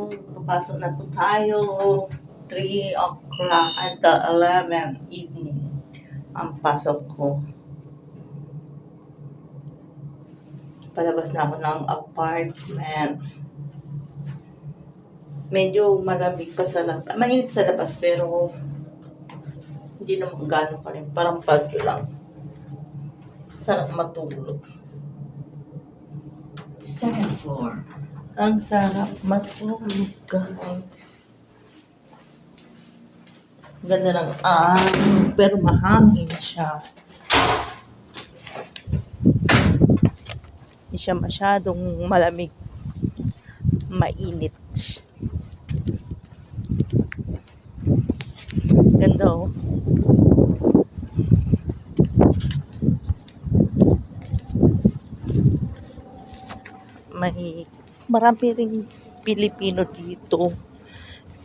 Papasok na po tayo. 3 o'clock until 11 evening ang pasok ko. Palabas na ako ng apartment. Medyo malamig pa sa labas. Mainit sa labas pero hindi naman gano'n pa rin. Parang bagyo lang. Sarap matulog. Second floor. Ang sarap matulog, guys. Ganda lang. Pero mahangin siya. Hindi siya masyadong malamig. Mainit. Ganda, oh. Marami ring Pilipino dito.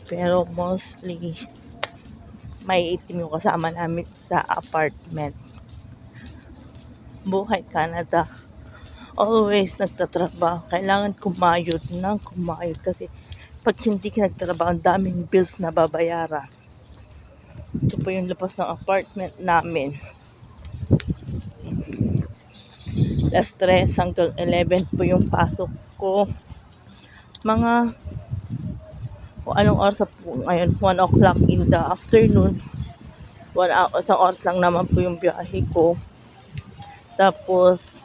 Pero mostly may itim yung kasama namin sa apartment. Buhay Canada. Always nagtatrabaho. Kailangan kumayod kasi pag hindi ka nagtatrabaho, ang daming bills na babayaran. Ito po yung labas ng apartment namin. Alas 3 hanggang 11 po yung pasok ko. Mga anong oras po ngayon? 1 o'clock in the afternoon. 1 hour, isang oras lang naman po yung biyahe ko. Tapos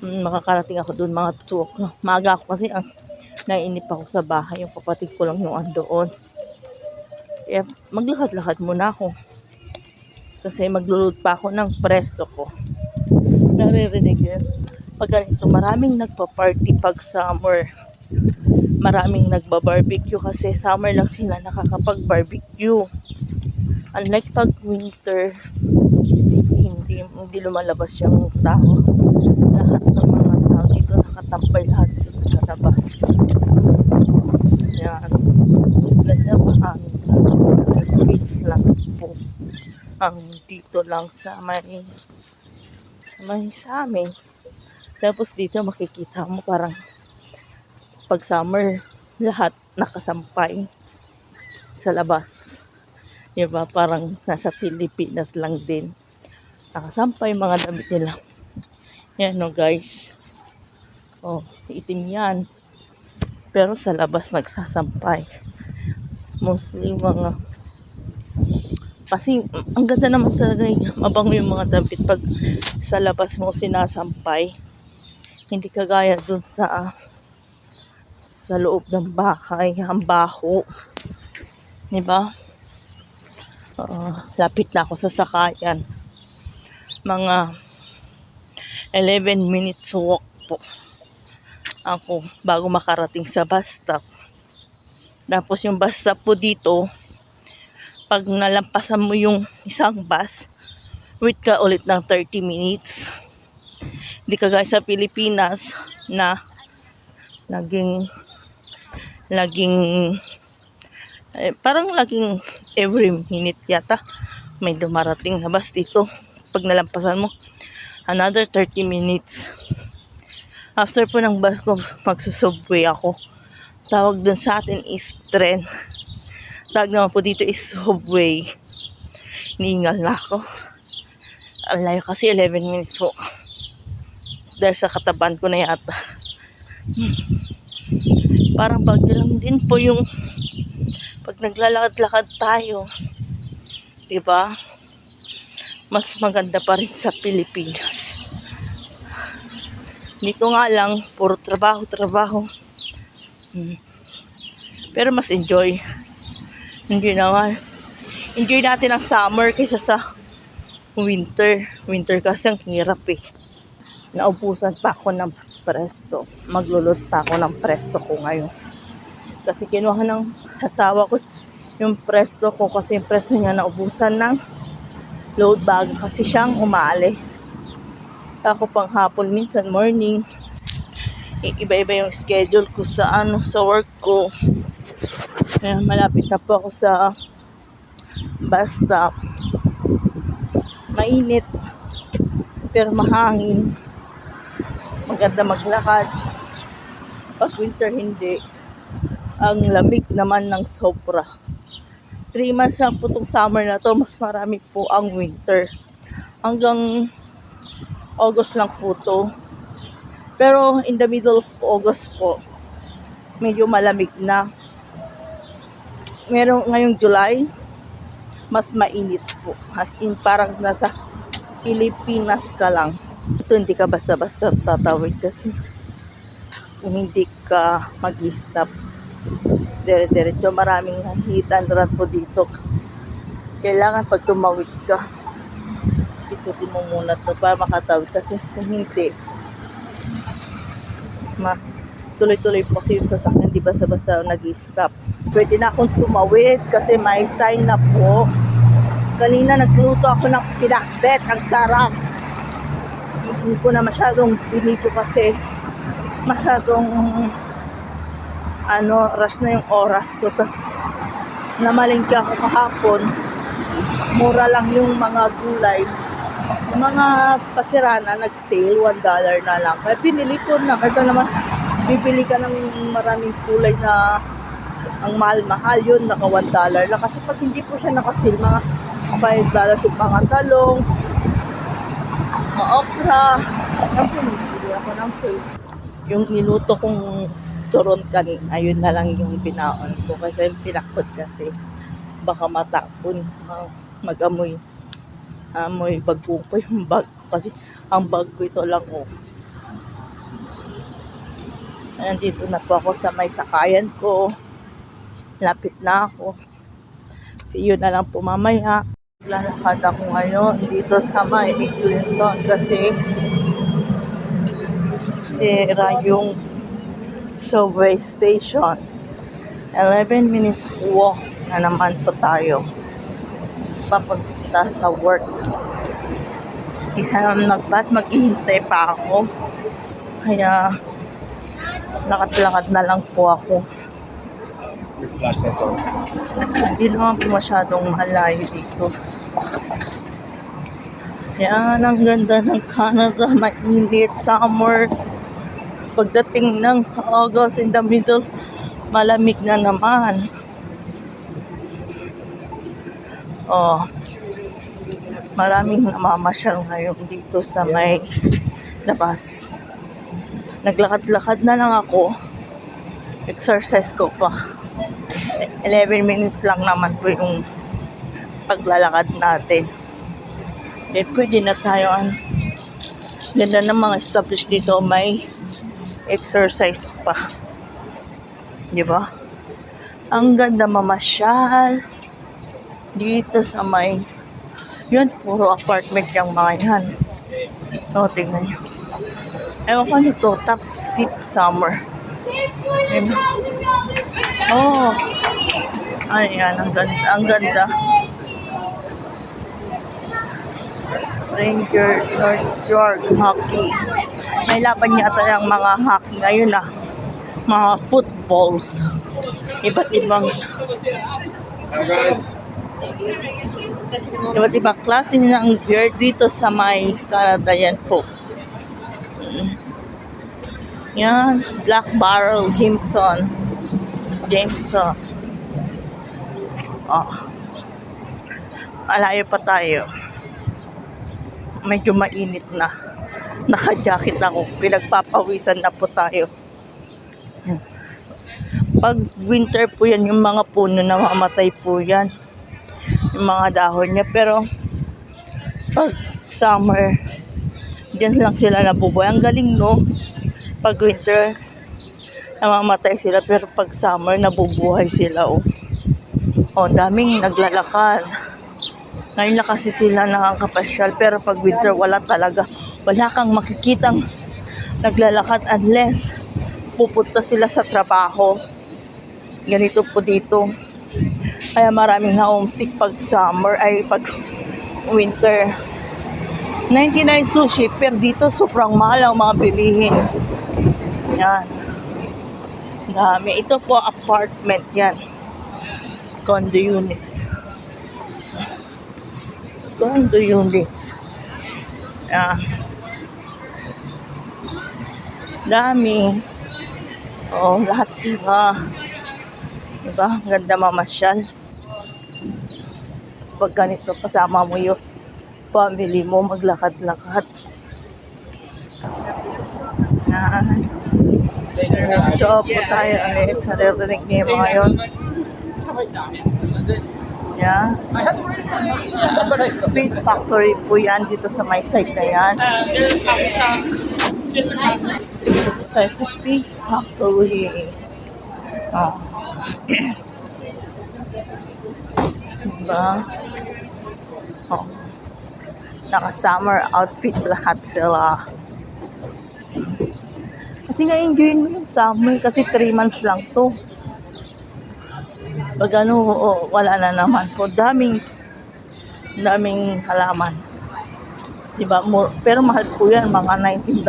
makakarating ako doon mga 2 o'clock. Maaga ako kasi nainip ako sa bahay. Yung kapatid ko lang yung andoon. Kaya maglakad-lakad muna ako. Kasi maglulod pa ako ng presto ko. Naririnig yun. Pag ganito, maraming nagpa-party pag summer. Maraming nagba-barbecue kasi summer lang sila nakakapag-barbecue. Unlike pag winter, hindi lumalabas yung tao. Lahat ng mga tao dito nakatampay lahat sila sa labas. Yan. Ganda mahangin lang. Feels lang po. Ang dito lang sa amin. Tapos dito makikita mo parang pag summer lahat nakasampay sa labas. Diba? Parang nasa Pilipinas lang din. Nakasampay mga damit nila. Yan no guys. Oh, itim yan. Pero sa labas nagsasampay. Mostly mga kasi ang ganda naman talaga mabango yung mga damit pag sa labas mo sinasampay. Hindi kagaya dun sa loob ng bahay, ang baho. Diba? Lapit na ako sa sakayan. Mga 11 minutes walk po ako bago makarating sa bus stop. Tapos yung bus stop po dito, pag nalampasan mo yung isang bus, wait ka ulit ng 30 minutes. Hindi ka guys sa Pilipinas na laging parang laging every minute yata may dumarating na bus dito. Pag nalampasan mo, another 30 minutes. After po ng bus ko, magsusubway ako. Tawag dun sa atin is tren. Tawag naman po dito is subway. Ningal na ako. Ang layo kasi 11 minutes po. Dahil sa kataban ko na yata. Parang bagyo lang din po yung pag naglalakad-lakad tayo. Diba? Mas maganda pa rin sa Pilipinas. Dito nga lang, puro trabaho. Pero mas enjoy. Enjoy natin ang summer kaysa sa winter. Winter kasi ang hirap eh. Naubusan pa ako ng presto. Maglulod pa ako ng presto ko ngayon. Kasi kinuha ng asawa ko yung presto ko kasi yung presto niya naubusan ng load bag kasi siyang umaalis. Ako pang hapon, minsan morning. Iba-iba yung schedule ko sa work ko. Kaya malapit na po ako sa bus stop. Mainit pero mahangin. Maganda maglakad. Pag winter hindi. Ang lamig naman ng sobra. 3 months lang po itong summer na to, mas marami po ang winter. Hanggang August lang po to. Pero in the middle of August po, medyo malamig na. Meron ngayong July, mas mainit po. As in, parang nasa Pilipinas ka lang. Ito hindi ka basta-basta tatawid kasi kung hindi ka mag-stop, dire-diretso, maraming hit and run po dito. Kailangan pag tumawid ka, ikutin mo muna to para makatawid kasi kung hindi, tuloy-tuloy po kasi yung sasakyan, di basta-basta nag-stop. Pwede na akong tumawid kasi may sign na po. Kanina nagluto ako ng pinakbet, ang sarap. Hindi ko na masyadong binito kasi masyadong rush na yung oras ko. Tas namalingki ako kahapon, mura lang yung mga gulay. Yung mga pasirana nag-sale, $1 na lang. Kaya pinili ko na kasi naman bibili ka ng maraming kulay na ang mahal-mahal yun, naka $1 lang. Kasi pag hindi po siya naka-sale, mga $5 yung mga talong, mga okra. Ang pinili ako ng sale. Yung niluto kong turon kanina, ayun na lang yung binaon ko. Kasi pinakot kasi baka matapon, mag-amoy bago ko yung bag ko. Kasi ang bag ko ito lang Nandito na po ako sa may sakayan ko. Lapit na ako. See you na lang po mamaya. Lalakad ako ngayon dito sa may Clinton kasi sira yung subway station. 11 minutes walk na naman po tayo papunta sa work. Isa naman mag-bus, maghihintay pa ako. Kaya lakad-lakad na lang po ako. Your flashlight's on. Hindi naman po masyadong malayo dito. Yan, ang ganda ng Canada. Mainit, summer. Pagdating ng August, in the middle, malamig na naman. Maraming namamasyal ngayon dito sa may labas. Naglakad-lakad na lang ako. Exercise ko pa. 11 minutes lang naman po yung paglalakad natin. Then pwede na tayo. Ganda ng mga established dito, may exercise pa. Di ba? Ang ganda mamasyal dito sa may, yun, puro apartment yung mga yan. Tingnan nyo. Ewan ko nito, top seat summer. Ayan, ang ganda, ang ganda. Rangers, North York, hockey. May laban yata yung mga hockey ngayon mga footballs. Iba't ibang iba't ibang klase ng beer dito sa may Canada yan po. Yan, Black Barrel, Jameson. Malayo pa tayo. Medyo mainit na. Naka-jacket ako. Pinagpapawisan na po tayo. Pag winter po yan, yung mga puno namamatay po yan. Yung mga dahon niya. Pero pag summer, diyan lang sila nabubuhay. Ang galing, no? Pag winter, namamatay sila. Pero pag summer, nabubuhay sila. Daming naglalakad. Ngayon na kasi sila nakakapasyal. Pero pag winter, wala talaga. Wala kang makikitang naglalakad unless pupunta sila sa trabaho. Ganito po dito. Kaya maraming na-homesick pag summer, pag winter. 99 sushi, pero dito sobrang mahal ang mga bilihin. Yan. Dami. Ito po apartment yan. Condo units. Yan. Dami. Lahat sila. Diba? Ang ganda mamasyal. Pag ganito, kasama mo yung family mo, maglakad-lakad. Yan. So, po tayo ulit. Naririnig niyo yung mga yun. Yan. Feed factory po yan dito sa my side na yan. Dito tayo sa feed factory. Oh. Diba? Oh. Naka-summer outfit lahat sila. Kasi nga enjoy mo yung summer kasi 3 months lang to. Pag ano, wala na naman po. Daming halaman. Diba? Pero mahal po yan, mga $19.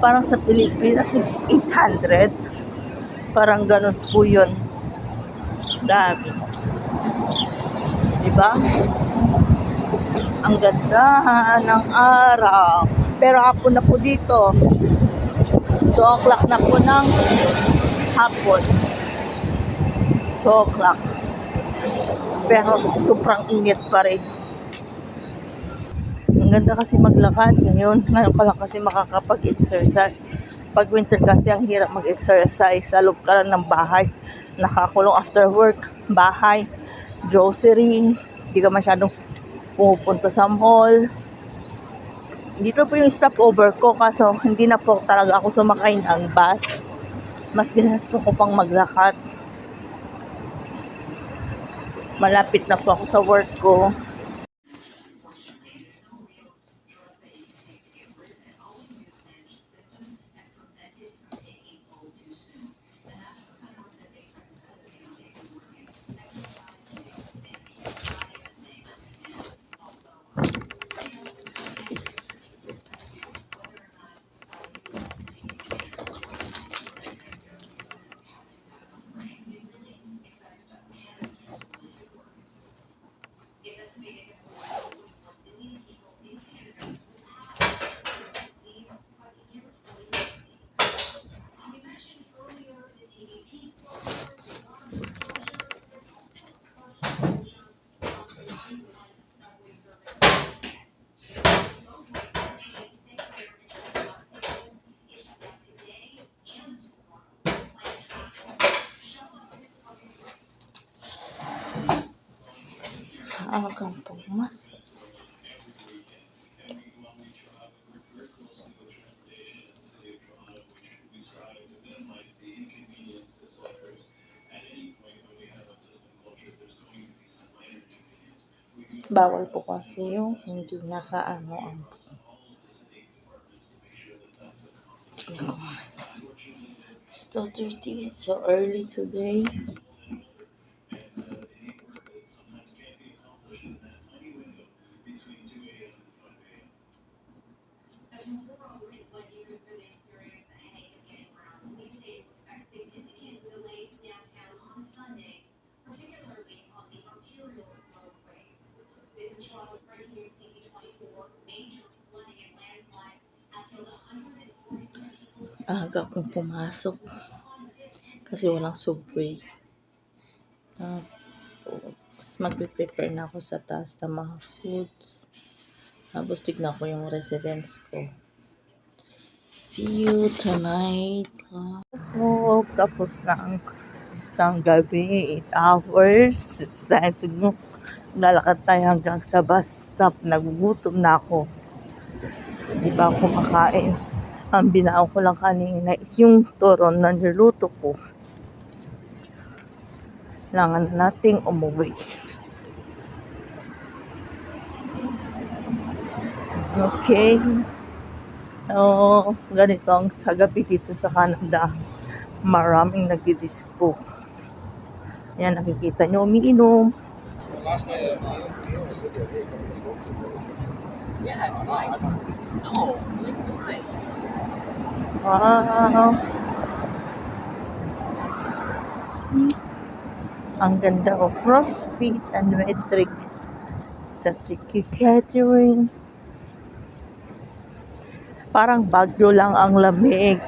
Parang sa Pilipinas is 800. Parang ganun po yun. Dami. Diba? Ang ganda ng araw. Pero hapon na po dito. 2 o'clock na po ng hapon. 2 o'clock. Pero sobrang init pa rin. Ang ganda kasi maglakad ngayon. Ngayon ka lang kasi makakapag-exercise. Pag winter kasi ang hirap mag-exercise. Sa loob ka lang ng bahay. Nakakulong after work. Bahay. Grocery. Hindi ka masyadong pupunta sa mall. Dito po yung stopover ko kaso hindi na po talaga ako sumakay ng bus. Mas ginusto ko pang maglakad. Malapit na po ako sa work ko. Hanggang pumas. Bawal po kasi yung hindi nakaano ang it's 2:30. It's so early today. Aga akong pumasok kasi walang subway. Tapos magpe-prepare na ako sa taas ng mga foods. Tapos tignan ko yung residence ko. See you tonight. Oh, tapos na ang isang gabi, 8 hours. It's time to go. Lalakad tayo hanggang sa bus stop. Nagugutom na ako. Di ba ako kumakain? Ang binaon ko lang kanina is yung turon na niluto ko. Kailangan nating umuwi. Okay. Ganito ang sa gabi dito sa Canada. Maraming nagdidisco. Yan, nakikita nyo, umiinom. Last night, you were sitting there, you smoke. Yeah, it's fine. No, like why? Wow. See? Ang ganda of CrossFit and metric. Tachiki catering. Parang Baguio lang ang lamig.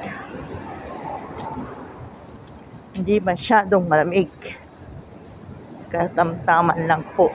Hindi masyadong malamig. Katamtaman lang po.